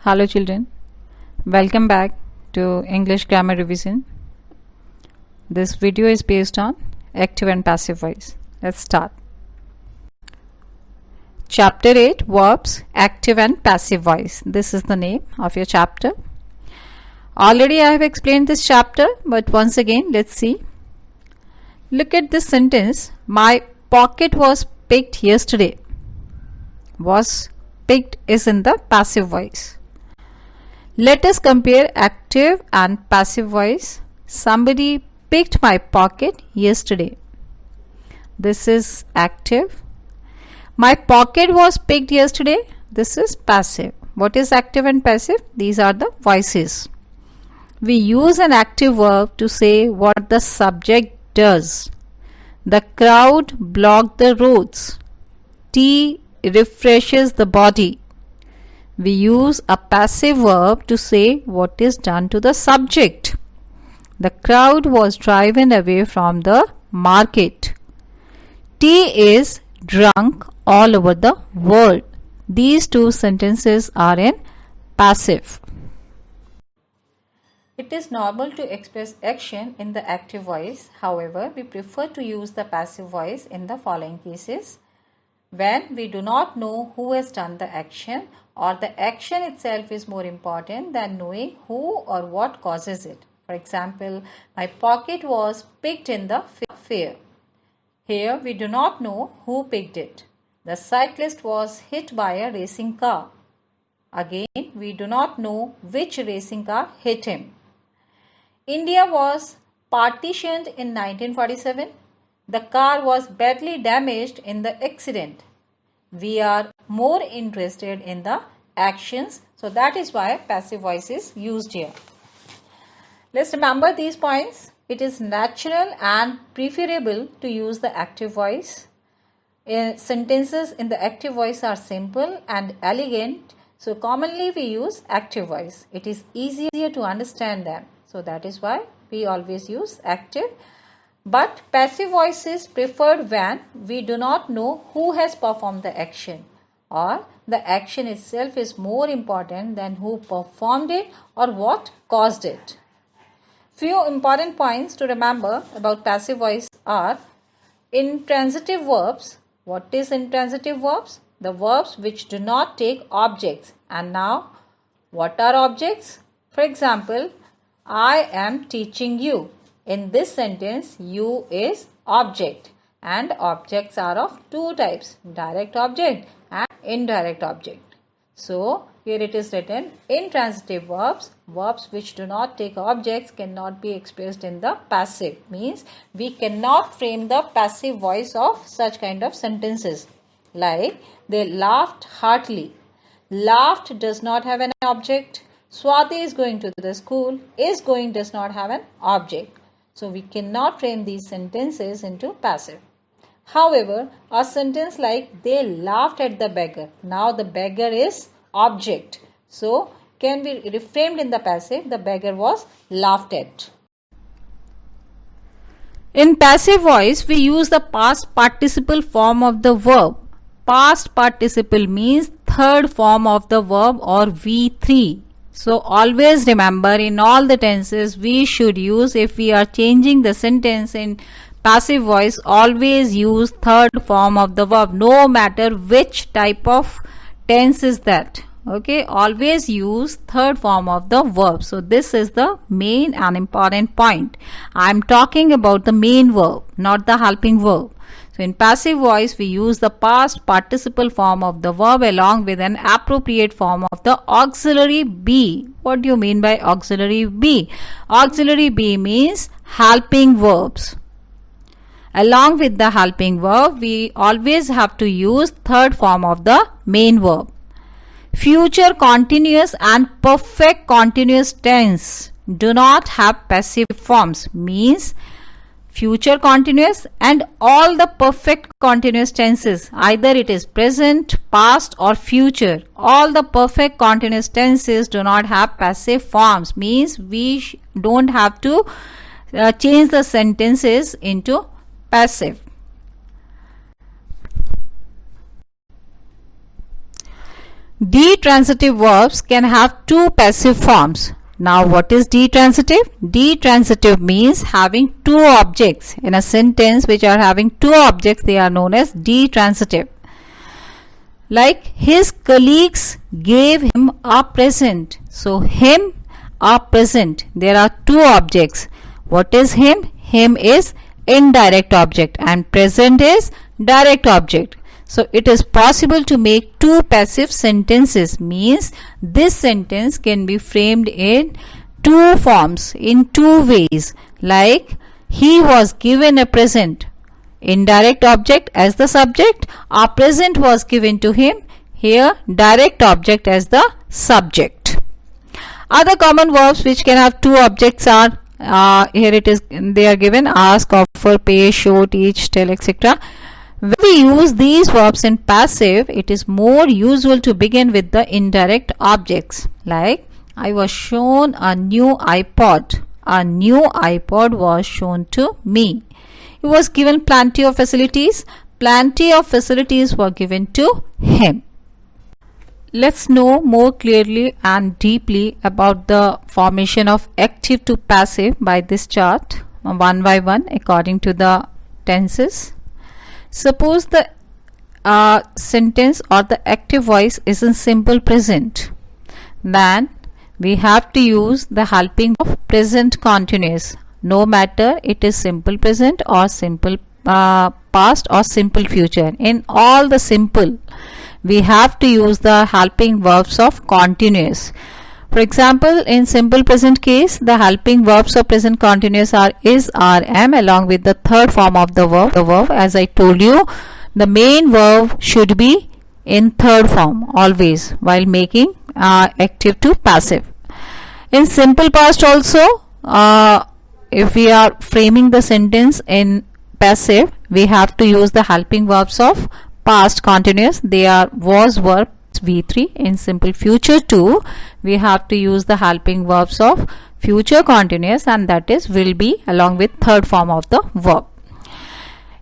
Hello children, welcome back to English Grammar Revision. This video is based on active and passive voice. Let's start. Chapter 8 Verbs, Active and Passive Voice. This is the name of your chapter. Already I have explained this chapter, but once again let's see. Look at this sentence. My pocket was picked yesterday. Was picked is in the passive voice. Let us compare active and passive voice. Somebody picked my pocket yesterday. This is active. My pocket was picked yesterday. This is passive. What is active and passive? These are the voices. We use an active verb to say what the subject does. The crowd blocked the roads. Tea refreshes the body. We use a passive verb to say what is done to the subject. The crowd was driven away from the market. Tea is drunk all over the world. These two sentences are in passive. It is normal to express action in the active voice. However, we prefer to use the passive voice in the following cases. When we do not know who has done the action, or the action itself is more important than knowing who or what causes it. For example, my pocket was picked in the fair. Here we do not know who picked it. The cyclist was hit by a racing car. Again, we do not know which racing car hit him. India was partitioned in 1947. The car was badly damaged in the accident. We are more interested in the actions, so that is why passive voice is used here. Let's remember these points. It is natural and preferable to use the active voice. Sentences in the active voice are simple and elegant, so commonly we use active voice. It is easier to understand them, so that is why we always use active. But passive voice is preferred when we do not know who has performed the action, or the action itself is more important than who performed it or what caused it. Few important points to remember about passive voice are intransitive verbs. What is intransitive verbs? The verbs which do not take objects. And now, what are objects? For example, I am teaching you. In this sentence, you is object, and objects are of two types, direct object and indirect object. So, here it is written, intransitive verbs, verbs which do not take objects cannot be expressed in the passive. Means we cannot frame the passive voice of such kind of sentences. Like, they laughed heartily. Laughed does not have an object. Swati is going to the school. Is going does not have an object. So we cannot frame these sentences into passive. However, a sentence like they laughed at the beggar. Now the beggar is object. So can be reframed in the passive. The beggar was laughed at. In passive voice, we use the past participle form of the verb. Past participle means third form of the verb or V3. So always remember, in all the tenses we should use, if we are changing the sentence in passive voice, always use third form of the verb, no matter which type of tense is that. Okay, always use third form of the verb. So this is the main and important point. I am talking about the main verb, not the helping verb. So in passive voice, we use the past participle form of the verb along with an appropriate form of the auxiliary be. What do you mean by auxiliary be? Auxiliary be means helping verbs. Along with the helping verb, we always have to use third form of the main verb. Future continuous and perfect continuous tense do not have passive forms. Means future continuous and all the perfect continuous tenses, either it is present, past or future, all the perfect continuous tenses do not have passive forms. Means we don't have to change the sentences into passive. Detransitive verbs can have two passive forms. Now what is detransitive? Detransitive means having two objects. In a sentence which are having two objects, they are known as detransitive. Like his colleagues gave him a present. So him, a present. There are two objects. What is him? Him is indirect object and present is direct object. So it is possible to make two passive sentences, means this sentence can be framed in two forms, in two ways. Like he was given a present, indirect object as the subject, a present was given to him, here direct object as the subject. Other common verbs which can have two objects are, here it is, they are given: ask, offer, pay, show, teach, tell, etc. When we use these verbs in passive, it is more usual to begin with the indirect objects. Like I was shown a new iPod. A new iPod was shown to me. He was given plenty of facilities. Plenty of facilities were given to him. Let's know more clearly and deeply about the formation of active to passive by this chart, one by one according to the tenses. Suppose the sentence or the active voice is in simple present. Then we have to use the helping of present continuous. No matter it is simple present or simple past or simple future. In all the simple, we have to use the helping verbs of continuous. For example, in simple present case, the helping verbs of present continuous are is, are, am along with the third form of the verb. As I told you, the main verb should be in third form always while making active to passive. In simple past also, if we are framing the sentence in passive, we have to use the helping verbs of past continuous. They are was, were, V3. In simple future too, we have to use the helping verbs of future continuous, and that is will be along with third form of the verb.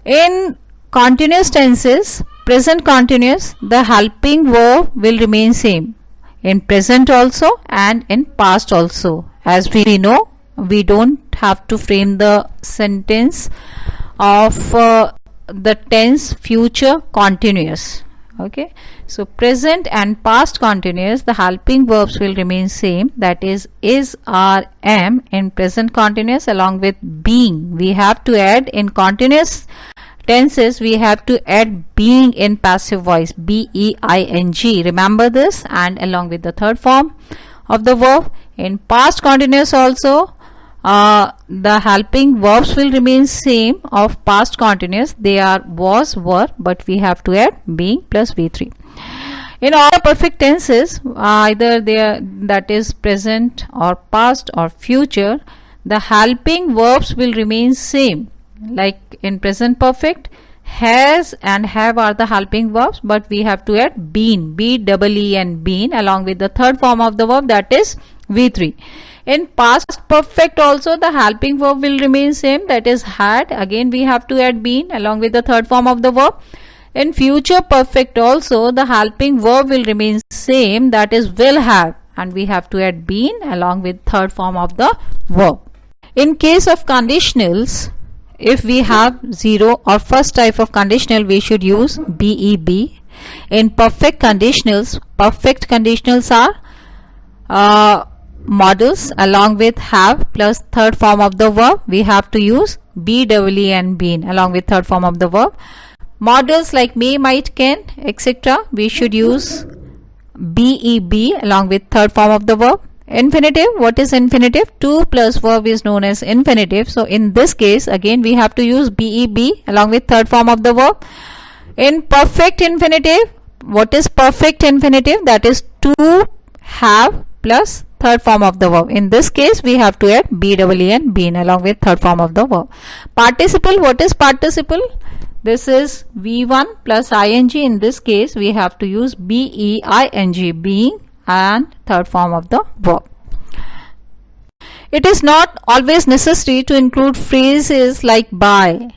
In continuous tenses, present continuous, the helping verb will remain same in present also and in past also. As we know, we don't have to frame the sentence of the tense future continuous. Okay, so present and past continuous, the helping verbs will remain same, that is, are, am in present continuous along with being. We have to add in continuous tenses, we have to add being in passive voice, B-E-I-N-G. Remember this, and along with the third form of the verb. In past continuous also, the helping verbs will remain same of past continuous. They are was, were, but we have to add being plus V3. In all perfect tenses, either they are, that is present or past or future, the helping verbs will remain same. Like in present perfect, has and have are the helping verbs, but we have to add been, B-E-E-N, been along with the third form of the verb, that is V3. In past perfect also, the helping verb will remain same, that is had. Again we have to add been along with the third form of the verb. In future perfect also, the helping verb will remain same, that is will have, and we have to add been along with third form of the verb. In case of conditionals, if we have zero or first type of conditional, we should use BEB. In perfect conditionals are models along with have plus third form of the verb. We have to use BEE and been along with third form of the verb. Models like may, might, can, etc., we should use BEB along with third form of the verb. Infinitive, what is infinitive? To plus verb is known as infinitive. So in this case, again we have to use BEB along with third form of the verb. In perfect infinitive, what is perfect infinitive? That is to, have plus third form of the verb. In this case, we have to add BEE and been along with third form of the verb. Participle, what is participle? This is V1 plus ing. In this case, we have to use BEING, being, and third form of the verb. It is not always necessary to include phrases like by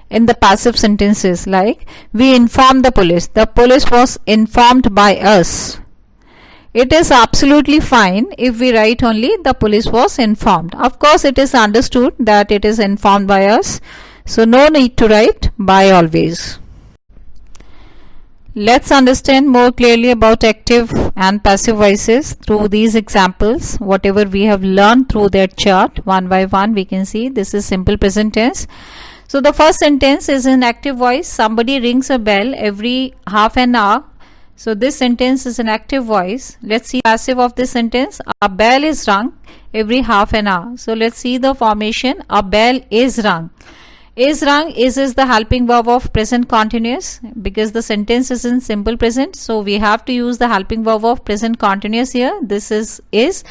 in the passive sentences, like we informed the police was informed by us. It is absolutely fine if we write only the police was informed. Of course, it is understood that it is informed by us. So no need to write by always. Let's understand more clearly about active and passive voices through these examples. Whatever we have learned through that chart, one by one we can see this is simple present tense. So the first sentence is in active voice. Somebody rings a bell every half an hour. So this sentence is an active voice. Let's see passive of this sentence. A bell is rung every half an hour. So let's see the formation. A bell is rung. Is rung is the helping verb of present continuous because the sentence is in simple present. So we have to use the helping verb of present continuous here. This is.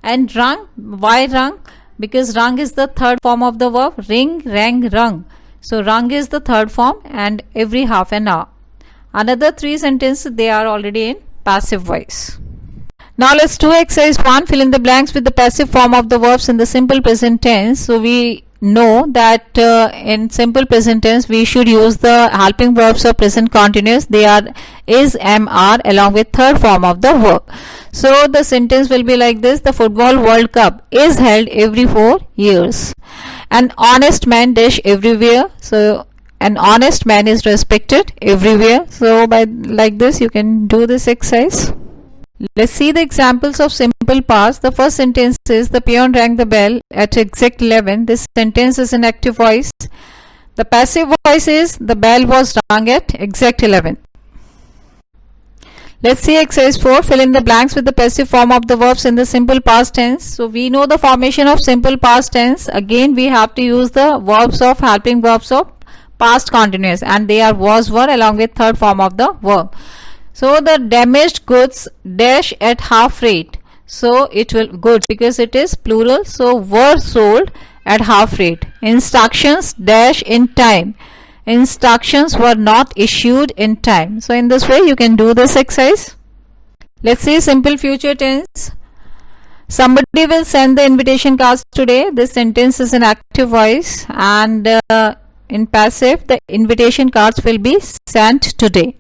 And rung. Why rung? Because rung is the third form of the verb. Ring, rang, rung. So rung is the third form and every half an hour. Another three sentences, they are already in passive voice. Now let's do exercise 1. Fill in the blanks with the passive form of the verbs in the simple present tense. So we know that in simple present tense we should use the helping verbs of present continuous. They are is, am, are along with third form of the verb. So the sentence will be like this. The Football World Cup is held every 4 years. An honest man dash everywhere. So an honest man is respected everywhere. So by like this you can do this exercise. Let's see the examples of simple past. The first sentence is the peon rang the bell at exact 11. This sentence is in active voice. The passive voice is the bell was rung at exact 11. Let's see exercise 4. Fill in the blanks with the passive form of the verbs in the simple past tense. So we know the formation of simple past tense. Again we have to use the verbs of helping verbs of past continuous and they are was, were along with third form of the verb. So the damaged goods dash at half rate. So it will goods because it is plural. So were sold at half rate. Instructions dash in time. Instructions were not issued in time. So in this way you can do this exercise. Let's see simple future tense. Somebody will send the invitation cards today. This sentence is in active voice and in passive the invitation cards will be sent today.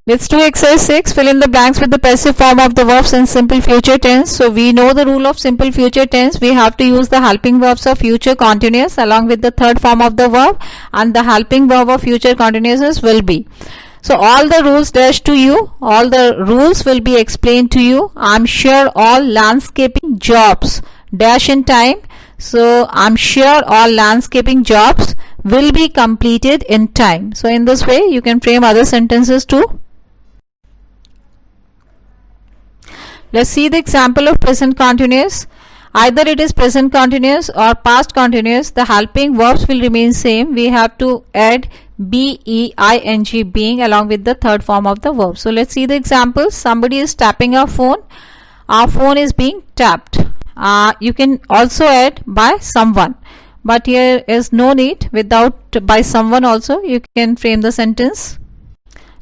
Let's do exercise 6. Fill in the blanks with the passive form of the verbs in simple future tense. So we know the rule of simple future tense. We have to use the helping verbs of future continuous along with the third form of the verb and the helping verb of future continuous will be. So all the rules dash to you. All the rules will be explained to you. I'm sure all landscaping jobs dash in time. So I'm sure all landscaping jobs will be completed in time. So in this way you can frame other sentences too. Let's see the example of present continuous. Either it is present continuous or past continuous. The helping verbs will remain same. We have to add being being along with the third form of the verb. So let's see the examples. Somebody is tapping our phone. Our phone is being tapped. You can also add by someone. But here is no need. Without by someone also you can frame the sentence.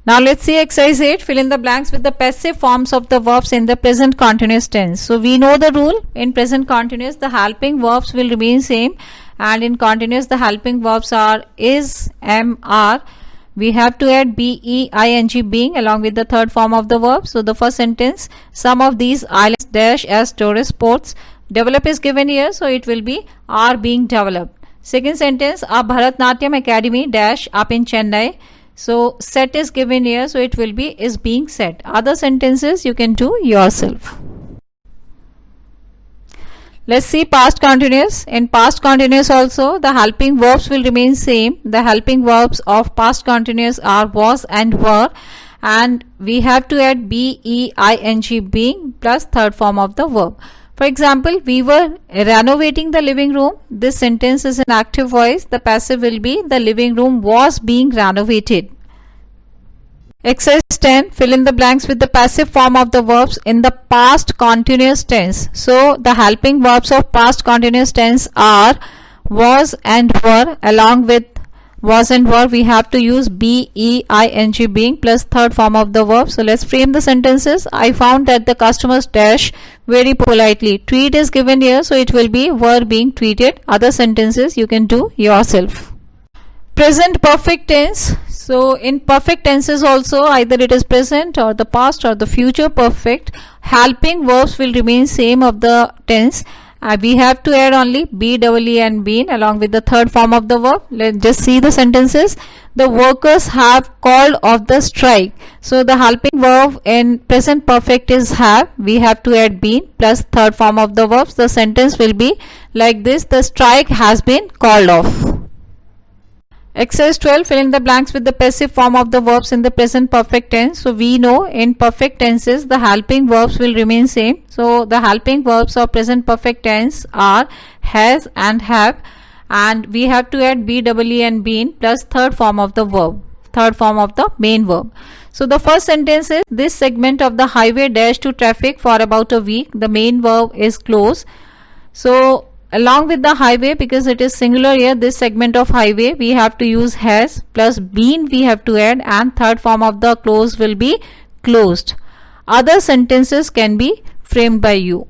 Now let's see exercise 8. Fill in the blanks with the passive forms of the verbs in the present continuous tense. So we know the rule. In present continuous the helping verbs will remain same and in continuous the helping verbs are is, am, are. We have to add being being along with the third form of the verb. So the first sentence, some of these islands dash as tourist spots. Develop is given here, so it will be are being developed. Second sentence, a Bharatnatyam Academy dash up in Chennai. So set is given here, so it will be is being set. Other sentences you can do yourself. Let's see past continuous. In past continuous also the helping verbs will remain same. The helping verbs of past continuous are was and were, and we have to add being plus third form of the verb. For example, we were renovating the living room. This sentence is an active voice. The passive will be the living room was being renovated. Exercise 10. Fill in the blanks with the passive form of the verbs in the past continuous tense. So the helping verbs of past continuous tense are was and were. Along with was and were we have to use being plus third form of the verb. So let's frame the sentences. I found that the customers dash very politely. Treat is given here, so it will be were being treated. Other sentences you can do yourself. Present perfect tense. So in perfect tenses also, either it is present or the past or the future perfect, helping verbs will remain same of the tense. We have to add only be, double and been along with the third form of the verb. Let's just see the sentences. The workers have called off the strike. So the helping verb in present perfect is have. We have to add been plus third form of the verbs. The sentence will be like this: the strike has been called off. Exercise 12, fill in the blanks with the passive form of the verbs in the present perfect tense. So we know in perfect tenses the helping verbs will remain same. So the helping verbs of present perfect tense are has and have, and we have to add be, double and been plus third form of the verb, third form of the main verb. So the first sentence is: this segment of the highway dash to traffic for about a week. The main verb is close. So along with the highway, because it is singular here, this segment of highway, we have to use has plus been we have to add, and third form of the close will be closed. Other sentences can be framed by you.